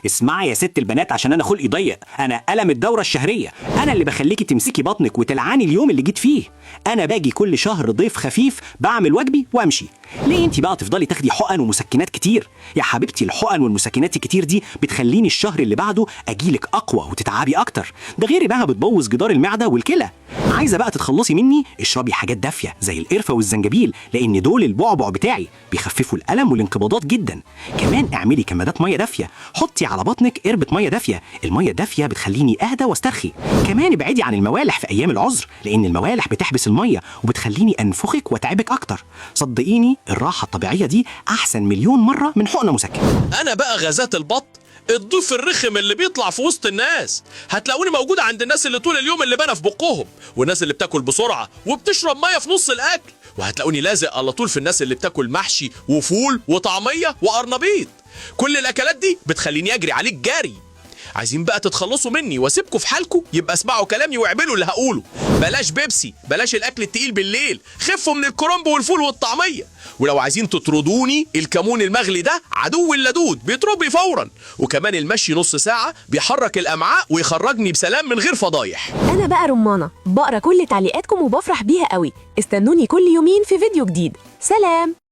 اسمعي يا ست البنات عشان انا خلقي ضيق، انا ألم الدورة الشهرية، انا اللي بخليكي تمسكي بطنك وتلعاني اليوم اللي جيت فيه. انا باجي كل شهر ضيف خفيف، بعمل واجبي وامشي. ليه انت بقى تفضلي تاخدي حقن ومسكنات كتير؟ يا حبيبتي الحقن والمسكنات الكتير دي بتخليني الشهر اللي بعده اجيلك اقوى وتتعبي اكتر، ده غير بقى بتبوظ جدار المعدة والكلى. عايزه بقى تتخلصي مني؟ اشربي حاجات دافيه زي القرفه والزنجبيل، لان دول البعبع بتاعي، بيخففوا الالم والانقباضات جدا. كمان اعملي كمادات ميه دافيه، حطي على بطنك قربة ميه دافيه، الميه الدافيه بتخليني اهدى واسترخي. كمان ابعدي عن الموالح في ايام العذر، لان الموالح بتحبس الميه وبتخليني انفخك واتعبك اكتر. صدقيني الراحه الطبيعيه دي احسن مليون مره من حقنه مسكن. انا بقى غازات البط، الضيف الرخم اللي بيطلع في وسط الناس. هتلاقوني موجود عند الناس اللي طول اليوم اللي بنا في بقهم، والناس اللي بتاكل بسرعه وبتشرب ميه في نص الاكل، وهتلاقوني لازق على طول في الناس اللي بتاكل محشي وفول وطعميه وقرنبيط. كل الاكلات دي بتخليني اجري عليك جري. عايزين بقى تتخلصوا مني واسيبكم في حالكم؟ يبقى اسمعوا كلامي واعملوا اللي هقوله. بلاش بيبسي، بلاش الاكل التقيل بالليل، خفوا من الكرنب والفول والطعميه. ولو عايزين تطردوني، الكمون المغلي ده عدو اللدود، بيطردني فورا. وكمان المشي نص ساعه بيحرك الامعاء ويخرجني بسلام من غير فضايح. أنا بقى رمانة، بقرا كل تعليقاتكم وبفرح بيها قوي. استنوني كل يومين في فيديو جديد. سلام.